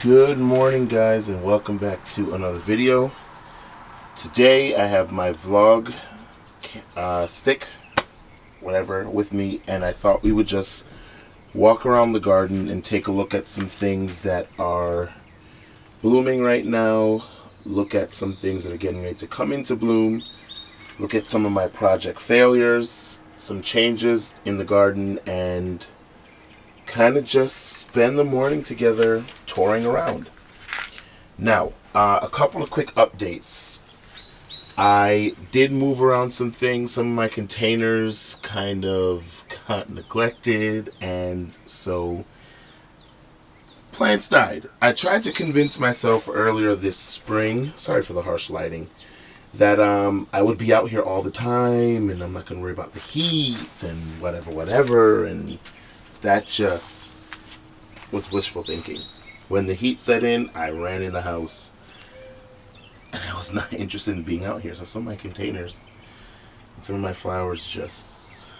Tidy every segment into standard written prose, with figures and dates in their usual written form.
Good morning, guys, and welcome back to another video. Today I have my vlog stick, whatever, with me, and I thought we would just walk around the garden and take a look at some things that are blooming right now, look at some things that are getting ready to come into bloom, look at some of my project failures, some changes in the garden, and kind of just spend the morning together touring around. Now, a couple of quick updates. I did move around some things. Some of my containers kind of got neglected, and so plants died. I tried to convince myself earlier this spring, sorry for the harsh lighting, that I would be out here all the time and I'm not going to worry about the heat and whatever, and that just was wishful thinking. When the heat set in, I ran in the house. And I was not interested in being out here. So some of my containers, some of my flowers just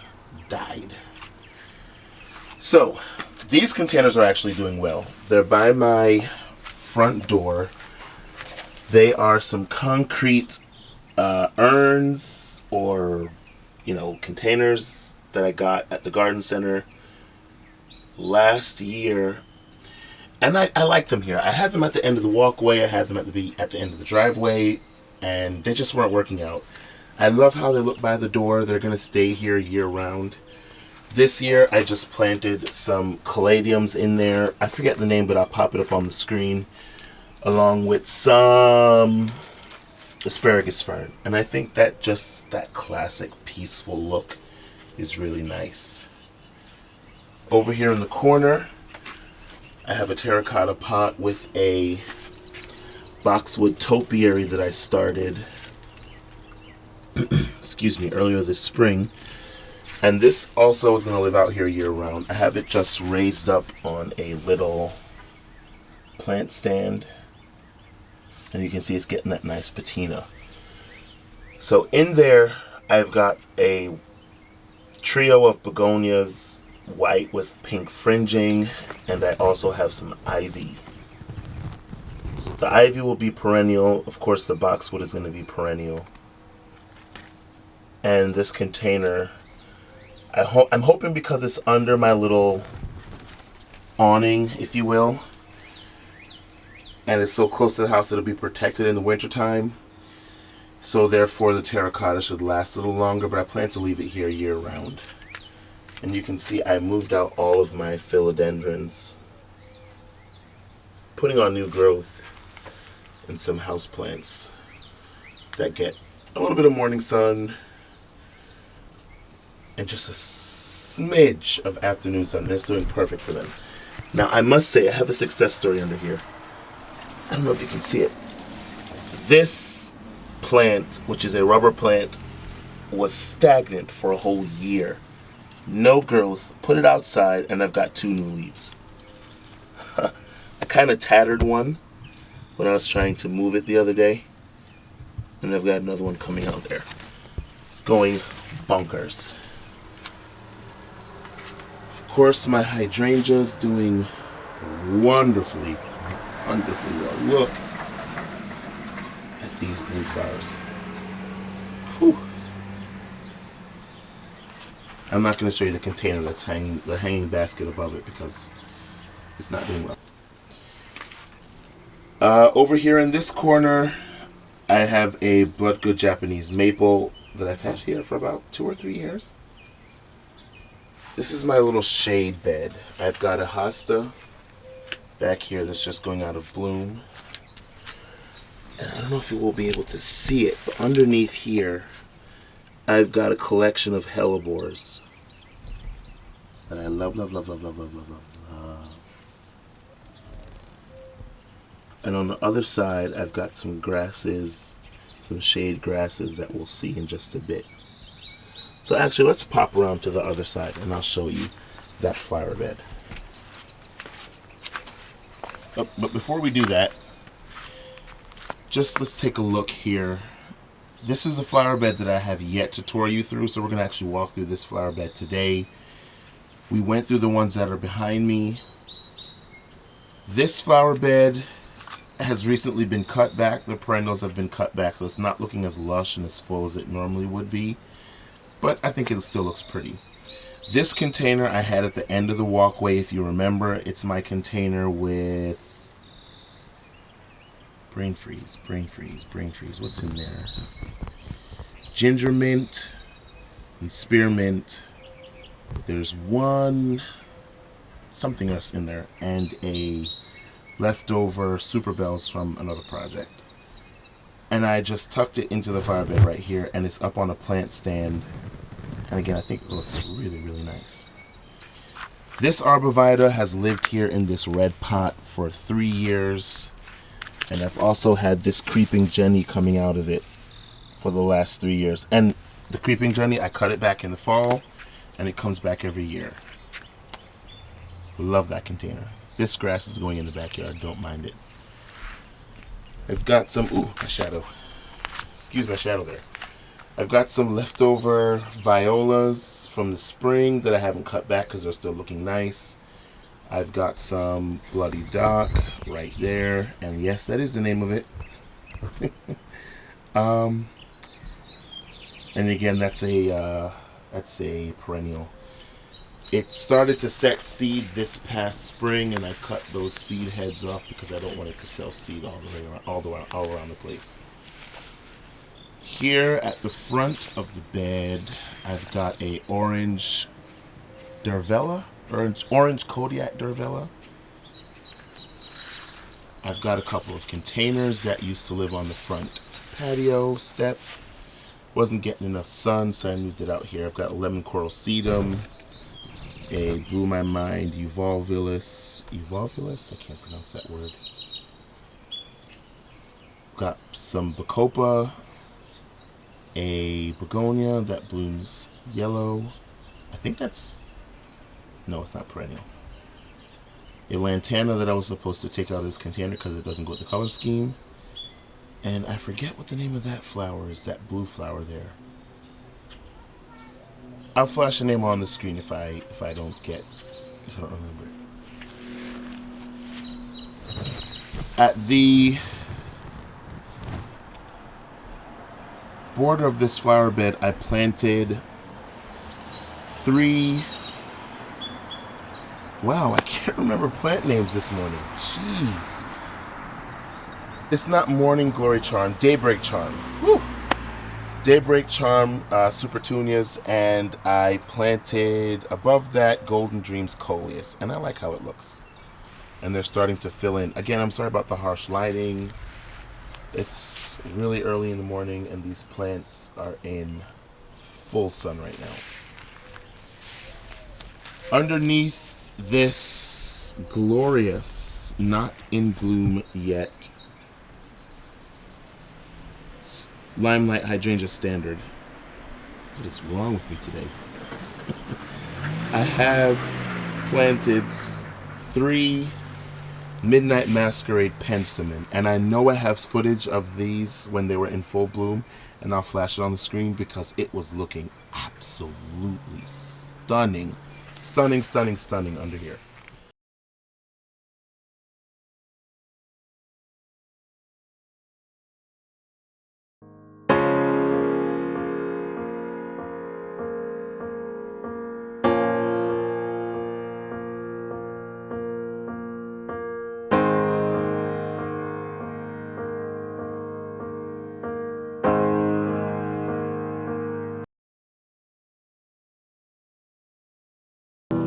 died. So these containers are actually doing well. They're by my front door. They are some concrete urns or, containers that I got at the garden center last year, and I like them here. I had them at the end of the walkway, I had them at the end of the driveway, and they just weren't working out. I love how they look by the door. They're going to stay here year round. This year I just planted some caladiums in there. I forget the name, but I'll pop it up on the screen, along with some asparagus fern, and I think that just that classic peaceful look is really nice. Over here in the corner, I have a terracotta pot with a boxwood topiary that I started earlier this spring. And this also is going to live out here year round. I have it just raised up on a little plant stand. And you can see it's getting that nice patina. So in there, I've got a trio of begonias, white with pink fringing, and I also have some ivy. So the ivy will be perennial. Of course, the boxwood is going to be perennial. And this container, I'm hoping, because it's under my little awning, if you will, and it's so close to the house, it'll be protected in the wintertime. So therefore the terracotta should last a little longer, but I plan to leave it here year round. And you can see I moved out all of my philodendrons, putting on new growth, and some houseplants that get a little bit of morning sun and just a smidge of afternoon sun. That's doing perfect for them. Now I must say, I have a success story under here. I don't know if you can see it. This plant, which is a rubber plant, was stagnant for a whole year. No growth. Put it outside and I've got 2 new leaves. I kind of tattered one when I was trying to move it the other day, and I've got another one coming out there. It's going bonkers. Of course, my hydrangea's doing wonderfully well. Look at these blue flowers. Whew. I'm not going to show you the container that's hanging, the hanging basket above it, because it's not doing well. Over here in this corner, I have a bloodgood Japanese maple that I've had here for about 2 or 3 years. This is my little shade bed. I've got a hosta back here that's just going out of bloom. And I don't know if you will be able to see it, but underneath here, I've got a collection of hellebores that I love. And on the other side, I've got some grasses, some shade grasses that we'll see in just a bit. So actually, let's pop around to the other side and I'll show you that flower bed. But before we do that, just let's take a look here. This is the flower bed that I have yet to tour you through, so we're going to actually walk through this flower bed today. We went through the ones that are behind me. This flower bed has recently been cut back. The perennials have been cut back, so it's not looking as lush and as full as it normally would be. But I think it still looks pretty. This container I had at the end of the walkway, if you remember. It's my container with brain freeze. What's in there? Ginger mint and spearmint. There's something else in there, and a leftover super bells from another project. And I just tucked it into the flower bed right here, and it's up on a plant stand. And again, I think it looks really, really nice. This arborvitae has lived here in this red pot for 3 years. And I've also had this creeping Jenny coming out of it for the last 3 years. And the creeping Jenny, I cut it back in the fall, and it comes back every year. Love that container. This grass is going in the backyard. Don't mind it. I've got some... Ooh, my shadow. Excuse my shadow there. I've got some leftover violas from the spring that I haven't cut back because they're still looking nice. I've got some Bloody Dock right there. And yes, that is the name of it. And again, that's a perennial. It started to set seed this past spring, and I cut those seed heads off because I don't want it to self-seed all around the place. Here at the front of the bed, I've got a orange Kodiak Durvella. I've got a couple of containers that used to live on the front patio step. Wasn't getting enough sun, so I moved it out here. I've got a lemon coral sedum, a blew my mind Evolvulus, I can't pronounce that word. Got some bacopa, a begonia that blooms yellow. I think no, it's not perennial. A lantana that I was supposed to take out of this container because it doesn't go with the color scheme. And I forget what the name of that flower is, that blue flower there. I'll flash a name on the screen if I don't remember it. At the border of this flower bed, I planted 3... Wow, I can't remember plant names this morning. Jeez. It's not Morning Glory Charm, Daybreak Charm. Woo! Daybreak Charm Supertunias, and I planted above that Golden Dreams Coleus, and I like how it looks. And they're starting to fill in. Again, I'm sorry about the harsh lighting. It's really early in the morning, and these plants are in full sun right now. Underneath this glorious, not in bloom yet, Limelight Hydrangea Standard. What is wrong with me today? I have planted 3 Midnight Masquerade Penstemon, and I know I have footage of these when they were in full bloom, and I'll flash it on the screen because it was looking absolutely stunning. Stunning under here.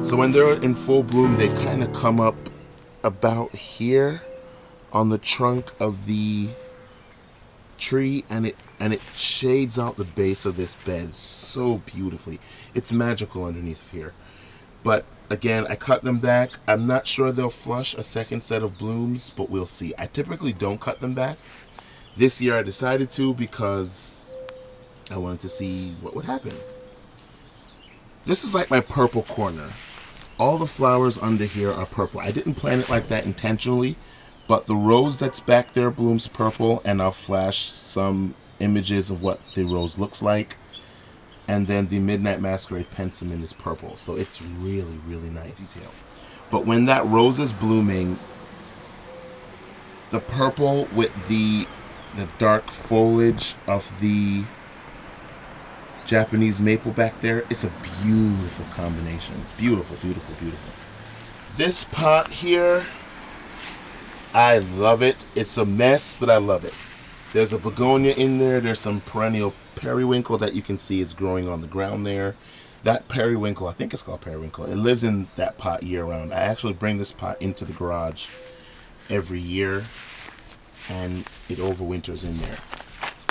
So when they're in full bloom, they kind of come up about here on the trunk of the tree, and it shades out the base of this bed so beautifully. It's magical underneath here. But again, I cut them back. I'm not sure they'll flush a second set of blooms, but we'll see. I typically don't cut them back. This year I decided to because I wanted to see what would happen. This is like my purple corner. All the flowers under here are purple. I didn't plant it like that intentionally, but the rose that's back there blooms purple, and I'll flash some images of what the rose looks like. And then the Midnight Masquerade Penstemon is purple, so it's really, really nice. But when that rose is blooming, the purple with the dark foliage of the Japanese maple back there. It's a beautiful combination. Beautiful, beautiful, beautiful. This pot here, I love it. It's a mess, but I love it. There's a begonia in there. There's some perennial periwinkle that you can see is growing on the ground there. That periwinkle, I think it's called periwinkle, it lives in that pot year round. I actually bring this pot into the garage every year, and it overwinters in there.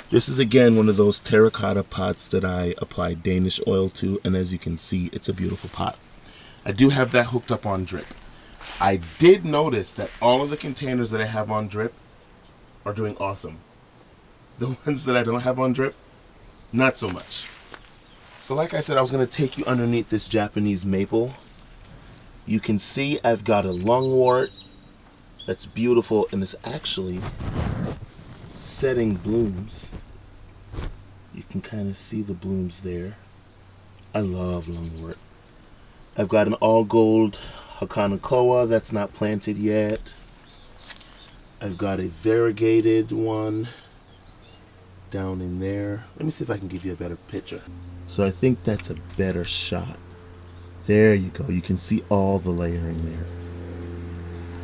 This is again one of those terracotta pots that I apply Danish oil to, and as you can see, it's a beautiful pot. I do have that hooked up on drip. I did notice that all of the containers that I have on drip are doing awesome. The ones that I don't have on drip, not so much. So like I said, I was going to take you underneath this Japanese maple. You can see I've got a lungwort that's beautiful, and it's actually setting blooms. You can kind of see the blooms there. I love lungwort. I've got an all gold Hakanakoa that's not planted yet. I've got a variegated one down in there. Let me see if I can give you a better picture. So I think that's a better shot. There you go. You can see all the layering there.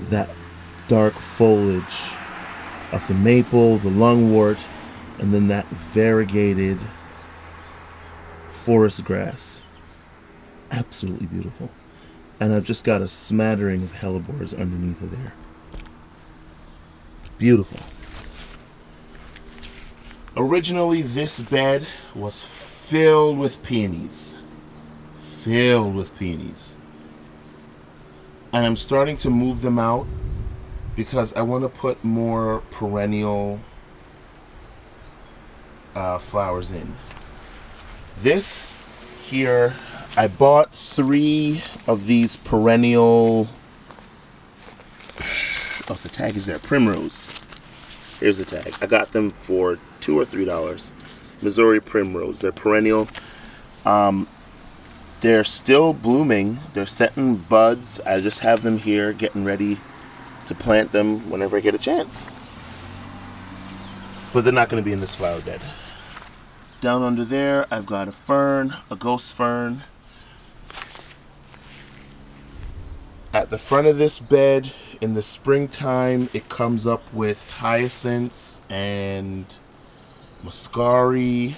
That dark foliage of the maple, the lungwort, and then that variegated forest grass. Absolutely beautiful. And I've just got a smattering of hellebores underneath of there. Beautiful. Originally, this bed was filled with peonies. Filled with peonies. And I'm starting to move them out because I want to put more perennial flowers in. This here, I bought 3 of these perennial, oh, the tag is there, primrose. Here's the tag. I got them for $2 or $3. Missouri primrose. They're perennial. They're still blooming. They're setting buds. I just have them here getting ready to plant them whenever I get a chance. But they're not going to be in this flower bed. Down under there, I've got a fern, a ghost fern. At the front of this bed, in the springtime, it comes up with hyacinths and muscari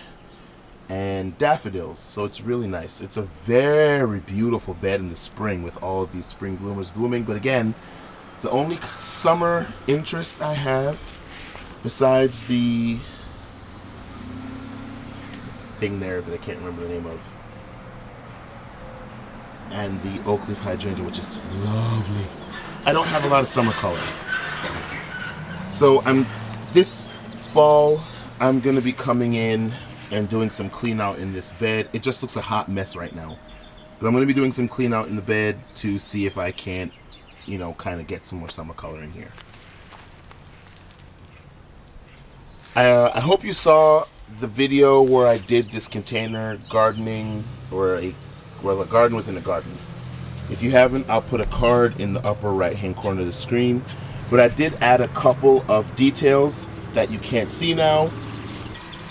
and daffodils, so it's really nice. It's a very beautiful bed in the spring with all of these spring bloomers blooming. But again, the only summer interest I have, besides the thing there that I can't remember the name of, and the oak leaf hydrangea, which is lovely, I don't have a lot of summer color. So this fall I'm gonna be coming in and doing some clean out in this bed. It just looks a hot mess right now, but I'm gonna be doing some clean out in the bed to see if I can't, you know, kind of get some more summer color in here. I hope you saw the video where I did this container gardening, or a garden within a garden. If you haven't, I'll put a card in the upper right hand corner of the screen. But I did add a couple of details that you can't see now.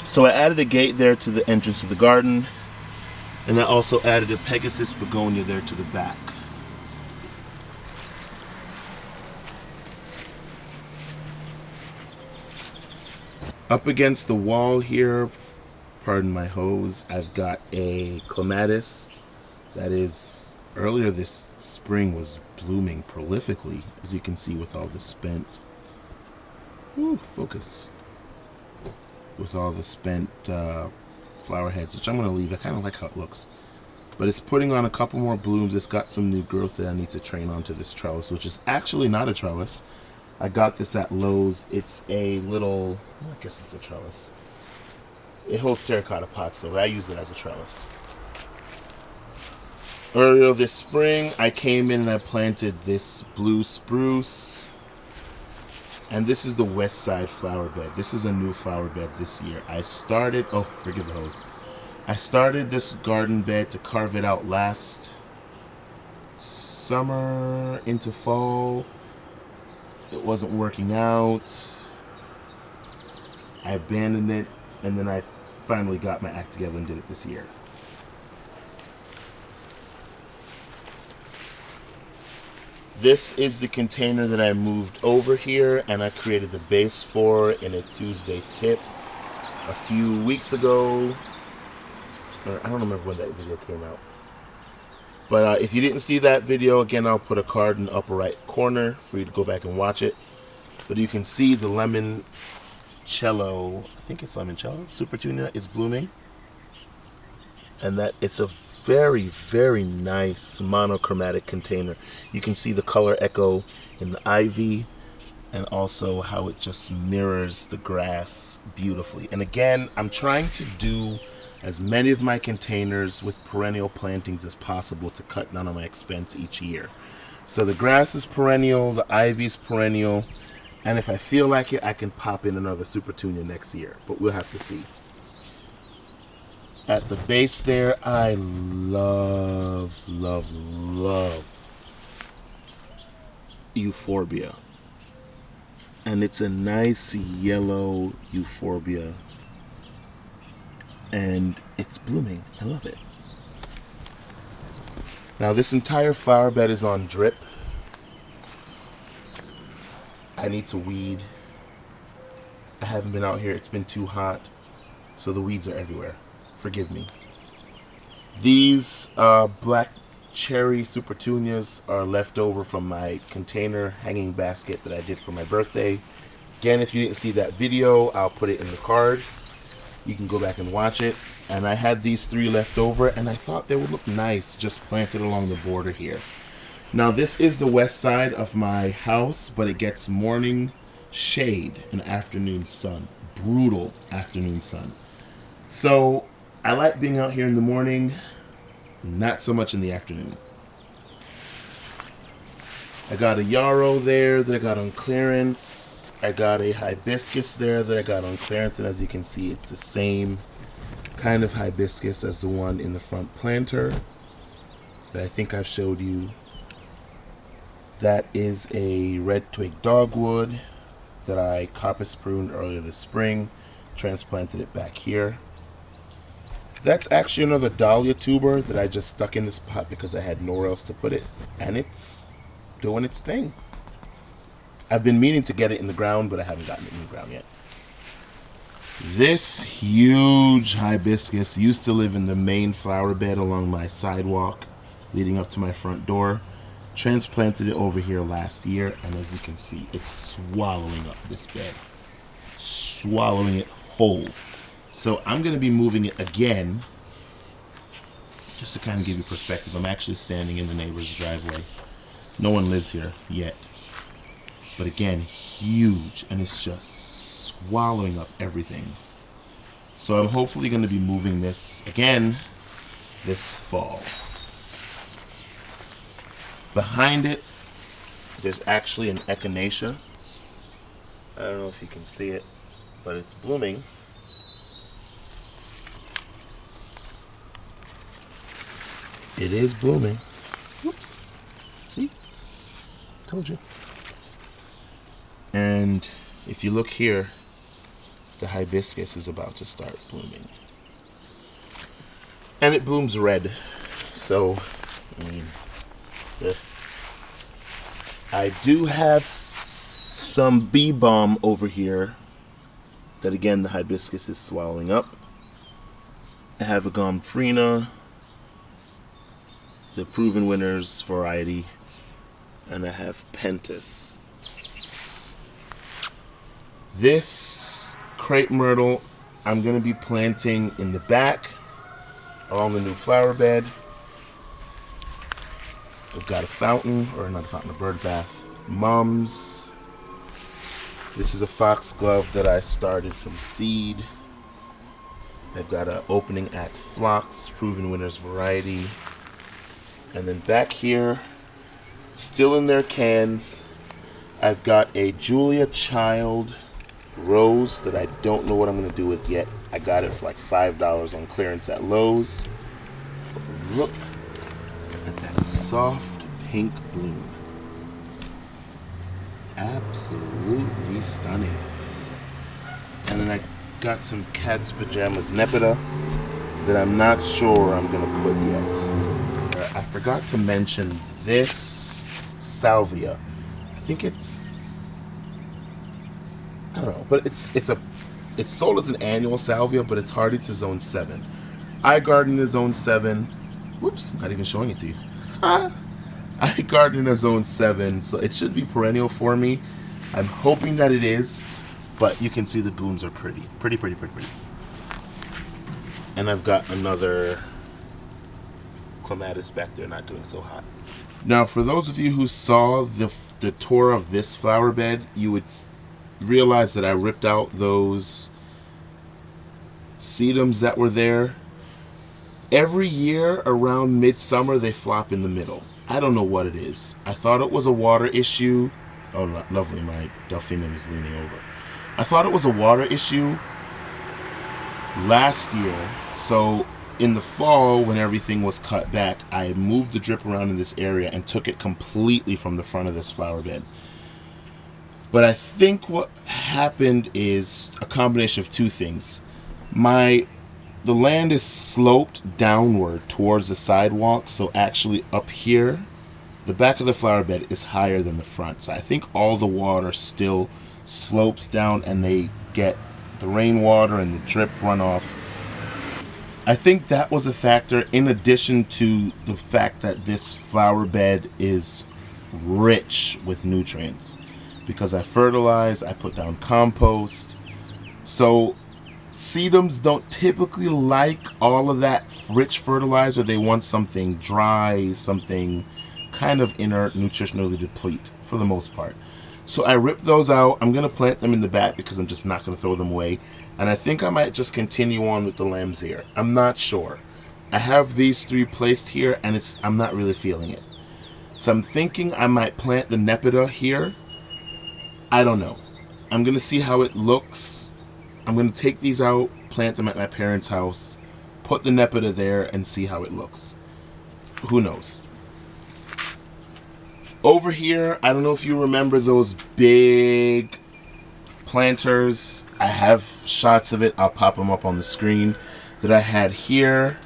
So I added a gate there to the entrance of the garden, and I also added a Pegasus begonia there to the back. Up against the wall here, pardon my hose, I've got a clematis that is, earlier this spring, was blooming prolifically, as you can see with all the spent, focus, with all the spent flower heads, which I'm going to leave. I kind of like how it looks. But it's putting on a couple more blooms. It's got some new growth that I need to train onto this trellis, which is actually not a trellis. I got this at Lowe's. It's a little, I guess it's a trellis. It holds terracotta pots, so I use it as a trellis. Earlier this spring, I came in and I planted this blue spruce. And this is the west side flower bed. This is a new flower bed this year. I started, oh, forgive the hose. I started this garden bed to carve it out last summer into fall. It wasn't working out. I abandoned it, and then I finally got my act together and did it this year. This is the container that I moved over here, and I created the base for in a Tuesday tip a few weeks ago. Or I don't remember when that video came out. But if you didn't see that video, again, I'll put a card in the upper right corner for you to go back and watch it. But you can see the lemon cello, I think it's limoncello, super tuna is blooming. And that it's a very, very nice monochromatic container. You can see the color echo in the ivy and also how it just mirrors the grass beautifully. And again, I'm trying to do as many of my containers with perennial plantings as possible to cut down on my expense each year. So the grass is perennial, the ivy is perennial, and if I feel like it, I can pop in another super tuna next year, but we'll have to see. At the base there, I love, love, love euphorbia. And it's a nice yellow euphorbia. And it's blooming. I love it. Now this entire flower bed is on drip. I need to weed. I haven't been out here. It's been too hot. So the weeds are everywhere. Forgive me. These black cherry super tunias are left over from my container hanging basket that I did for my birthday. Again, if you didn't see that video, I'll put it in the cards. You can go back and watch it. And I had these 3 left over, and I thought they would look nice just planted along the border here. Now this is the west side of my house, but it gets morning shade and afternoon sun. Brutal afternoon sun. So I like being out here in the morning, not so much in the afternoon. I got a yarrow there that I got on clearance. I got a hibiscus there that I got on clearance, and as you can see, it's the same kind of hibiscus as the one in the front planter that I think I've showed you. That is a red twig dogwood that I coppice pruned earlier this spring, transplanted it back here. That's actually another dahlia tuber that I just stuck in this pot because I had nowhere else to put it, and it's doing its thing. I've been meaning to get it in the ground, but I haven't gotten it in the ground yet. This huge hibiscus used to live in the main flower bed along my sidewalk leading up to my front door. Transplanted it over here last year, and as you can see, it's swallowing up this bed. Swallowing it whole. So I'm going to be moving it again, just to kind of give you perspective. I'm actually standing in the neighbor's driveway. No one lives here yet. But again, huge, and it's just swallowing up everything. So I'm hopefully going to be moving this again this fall. Behind it, there's actually an echinacea. I don't know if you can see it, but it's blooming. It is blooming. Whoops. See? Told you. And if you look here, the hibiscus is about to start blooming. And it blooms red. So, I mean, I do have some bee balm over here that, again, the hibiscus is swallowing up. I have a gomphrena, the Proven Winners variety, and I have pentas. This crepe myrtle I'm going to be planting in the back along the new flower bed. I've got a fountain, or not a fountain, a bird bath. Mums. This is a foxglove that I started from seed. I've got an opening act phlox, Proven Winners variety. And then back here, still in their cans, I've got a Julia Child rose that I don't know what I'm going to do with yet. I got it for like $5 on clearance at Lowe's. But look at that soft pink bloom. absolutely stunning. And then I got some cat's pajamas Nepeta that I'm not sure I'm gonna put yet. I forgot to mention this salvia. I think it's, I don't know, but it's sold as an annual salvia, but it's hardy to zone 7. I garden in zone 7. Whoops, not even showing it to you. I garden in a zone 7, so it should be perennial for me. I'm hoping that it is, but you can see the blooms are pretty. Pretty. And I've got another clematis back there not doing so hot. Now, for those of you who saw the tour of this flower bed, you would realize that I ripped out those sedums that were there. Every year around midsummer, they flop in the middle. I don't know what it is. I thought it was a water issue. Oh, lovely, my delphinium is leaning over. I thought it was a water issue last year. So in the fall, when everything was cut back, I moved the drip around in this area and took it completely from the front of this flower bed. But I think what happened is a combination of two things. The land is sloped downward towards the sidewalk, so actually up here, the back of the flower bed is higher than the front. So I think all the water still slopes down and they get the rainwater and the drip runoff. I think that was a factor, in addition to the fact that this flower bed is rich with nutrients. Because I fertilize, I put down compost. So sedums don't typically like all of that rich fertilizer. They want something dry, something kind of inert, nutritionally deplete for the most part. So I ripped those out. I'm going to plant them in the back because I'm just not going to throw them away. And I think I might just continue on with the lamb's ear. I'm not sure. I have these 3 placed here and I'm not really feeling it. So I'm thinking I might plant the Nepeta here. I don't know. I'm going to see how it looks. I'm going to take these out, plant them at my parents' house, put the Nepeta there, and see how it looks. Who knows? Over here, I don't know if you remember those big planters. I have shots of it. I'll pop them up on the screen that I had here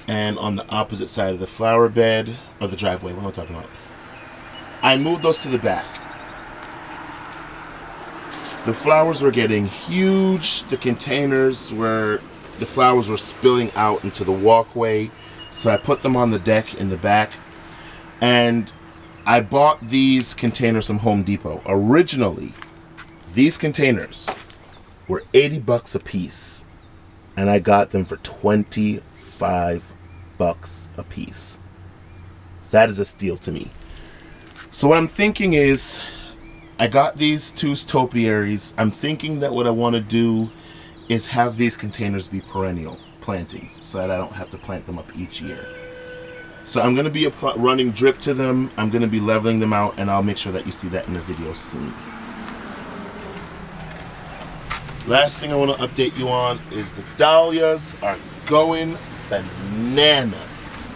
and on the opposite side of the flower bed, or the driveway. What am I talking about? I moved those to the back. The flowers were getting huge. The flowers were spilling out into the walkway. So I put them on the deck in the back. And I bought these containers from Home Depot. Originally, these containers were $80 a piece. And I got them for $25 a piece. That is a steal to me. So what I'm thinking is, I got these 2 topiaries. I'm thinking that what I want to do is have these containers be perennial plantings so that I don't have to plant them up each year. So I'm going to be running drip to them. I'm going to be leveling them out, and I'll make sure that you see that in the video soon. Last thing I want to update you on is the dahlias are going bananas.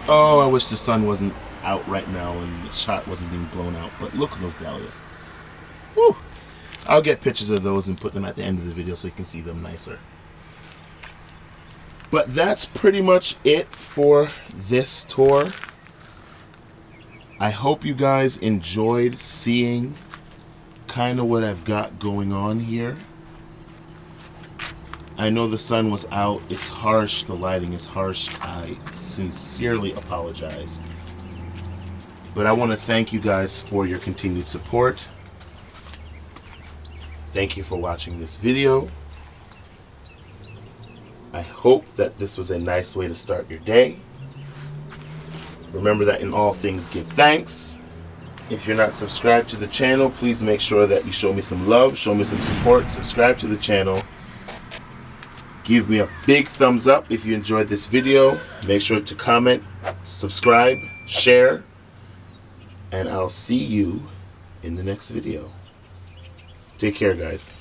Oh, I wish the sun wasn't out right now and the shot wasn't being blown out, but look at those dahlias. Woo. I'll get pictures of those and put them at the end of the video so you can see them nicer. But that's pretty much it for this tour. I hope you guys enjoyed seeing kind of what I've got going on here. I know the sun was out. It's harsh. The lighting is harsh. I sincerely apologize. But I want to thank you guys for your continued support. Thank you for watching this video. I hope that this was a nice way to start your day. Remember that in all things give thanks. If you're not subscribed to the channel, please make sure that you show me some love, show me some support, subscribe to the channel. Give me a big thumbs up if you enjoyed this video. Make sure to comment, subscribe, share, and I'll see you in the next video. Take care, guys.